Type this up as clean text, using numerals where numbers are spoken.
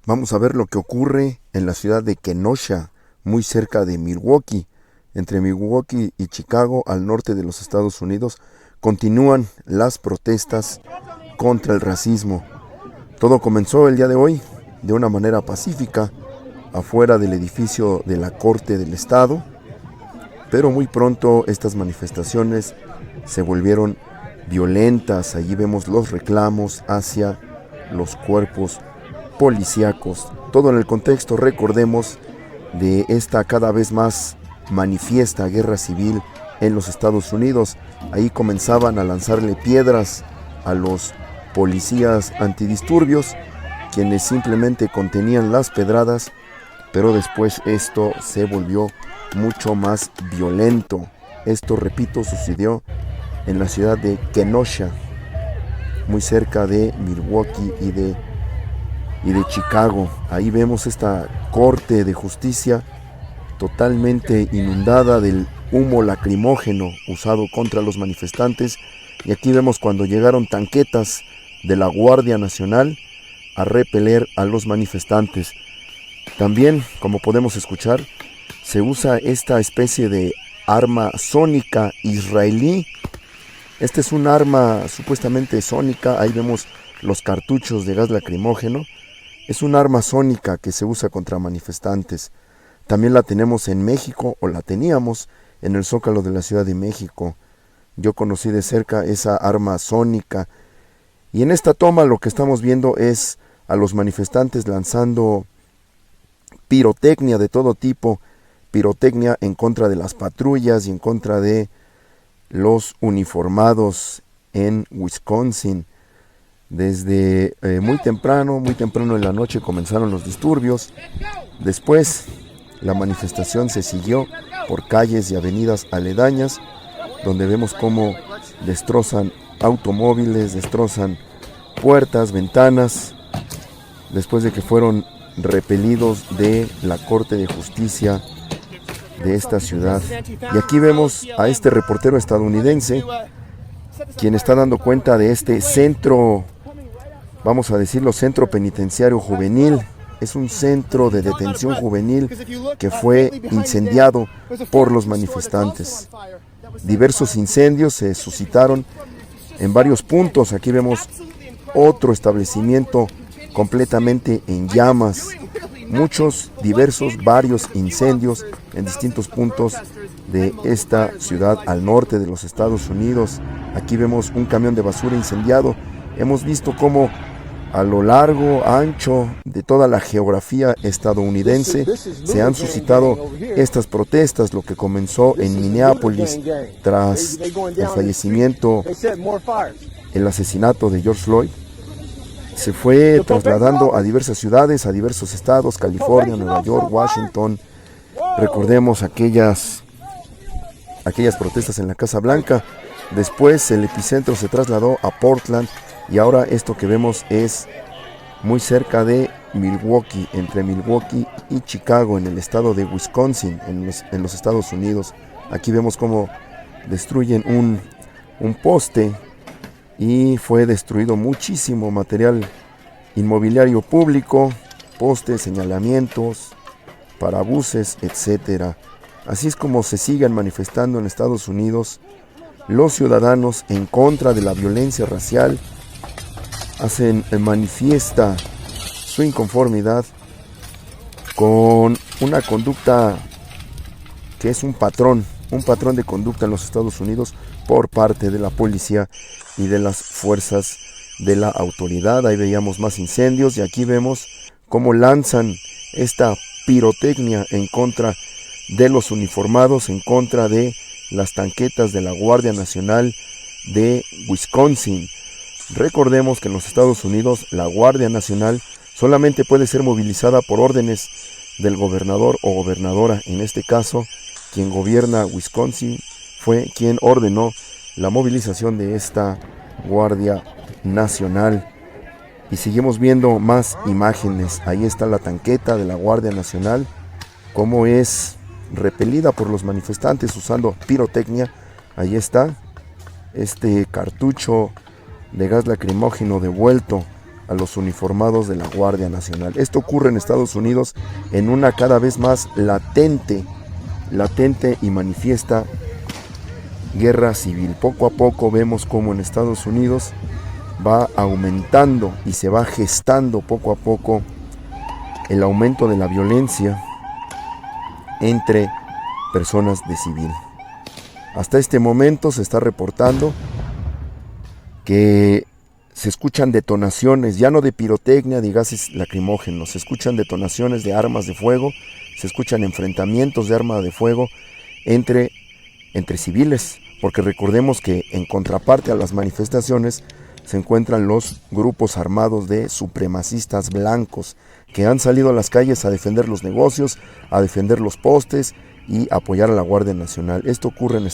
Vamos a ver lo que ocurre en la ciudad de Kenosha, muy cerca de Milwaukee. Entre Milwaukee y Chicago, al norte de los Estados Unidos, continúan las protestas contra el racismo. Todo comenzó el día de hoy de una manera pacífica, afuera del edificio de la Corte del Estado, pero muy pronto estas manifestaciones se volvieron violentas. Allí vemos los reclamos hacia los cuerpos policíacos. Todo en el contexto, recordemos, de esta cada vez más manifiesta guerra civil en los Estados Unidos. Ahí comenzaban a lanzarle piedras a los policías antidisturbios, quienes simplemente contenían las pedradas, pero después esto se volvió mucho más violento. Esto, repito, sucedió en la ciudad de Kenosha, muy cerca de Milwaukee y de Chicago. Ahí vemos esta corte de justicia totalmente inundada del humo lacrimógeno usado contra los manifestantes. Y aquí vemos cuando llegaron tanquetas de la Guardia Nacional a repeler a los manifestantes. También, como podemos escuchar, se usa esta especie de arma sónica israelí. Este es un arma supuestamente sónica. Ahí vemos los cartuchos de gas lacrimógeno. Es un arma sónica que se usa contra manifestantes. También la tenemos en México, o la teníamos en el Zócalo de la Ciudad de México. Yo conocí de cerca esa arma sónica. Y en esta toma lo que estamos viendo es a los manifestantes lanzando pirotecnia de todo tipo. Pirotecnia en contra de las patrullas y en contra de los uniformados en Wisconsin. Desde muy temprano en la noche comenzaron los disturbios. Después la manifestación se siguió por calles y avenidas aledañas, donde vemos cómo destrozan automóviles, destrozan puertas, ventanas, después de que fueron repelidos de la Corte de Justicia de esta ciudad. Y aquí vemos a este reportero estadounidense, quien está dando cuenta de este centro, vamos a decirlo, centro penitenciario juvenil. Es un centro de detención juvenil que fue incendiado por los manifestantes. Diversos incendios se suscitaron en varios puntos. Aquí vemos otro establecimiento completamente en llamas. Varios incendios en distintos puntos de esta ciudad al norte de los Estados Unidos. Aquí vemos un camión de basura incendiado. Hemos visto cómo a lo largo, ancho de toda la geografía estadounidense se han suscitado estas protestas. Lo que comenzó en Minneapolis tras el fallecimiento, el asesinato de George Floyd, se fue trasladando a diversas ciudades, a diversos estados: California, Nueva York, Washington. Recordemos aquellas protestas en la Casa Blanca. Después el epicentro se trasladó a Portland. Y ahora esto que vemos es muy cerca de Milwaukee, entre Milwaukee y Chicago, en el estado de Wisconsin, en los Estados Unidos. Aquí vemos cómo destruyen un poste y fue destruido muchísimo material inmobiliario público, postes, señalamientos, parabuses, etc. Así es como se siguen manifestando en Estados Unidos los ciudadanos en contra de la violencia racial. Manifiesta su inconformidad con una conducta que es un patrón de conducta en los Estados Unidos por parte de la policía y de las fuerzas de la autoridad. Ahí veíamos más incendios y aquí vemos cómo lanzan esta pirotecnia en contra de los uniformados, en contra de las tanquetas de la Guardia Nacional de Wisconsin. Recordemos que en los Estados Unidos la Guardia Nacional solamente puede ser movilizada por órdenes del gobernador o gobernadora. En este caso, quien gobierna Wisconsin fue quien ordenó la movilización de esta Guardia Nacional. Y seguimos viendo más imágenes. Ahí está la tanqueta de la Guardia Nacional, cómo es repelida por los manifestantes usando pirotecnia. Ahí está este cartucho de gas lacrimógeno devuelto a los uniformados de la Guardia Nacional. Esto ocurre en Estados Unidos en una cada vez más latente y manifiesta guerra civil. Poco a poco vemos cómo en Estados Unidos va aumentando y se va gestando poco a poco el aumento de la violencia entre personas de civil. Hasta este momento se está reportando que se escuchan detonaciones, ya no de pirotecnia, de gases lacrimógenos, se escuchan detonaciones de armas de fuego, se escuchan enfrentamientos de armas de fuego entre civiles, porque recordemos que en contraparte a las manifestaciones se encuentran los grupos armados de supremacistas blancos que han salido a las calles a defender los negocios, a defender los postes y apoyar a la Guardia Nacional. Esto ocurre en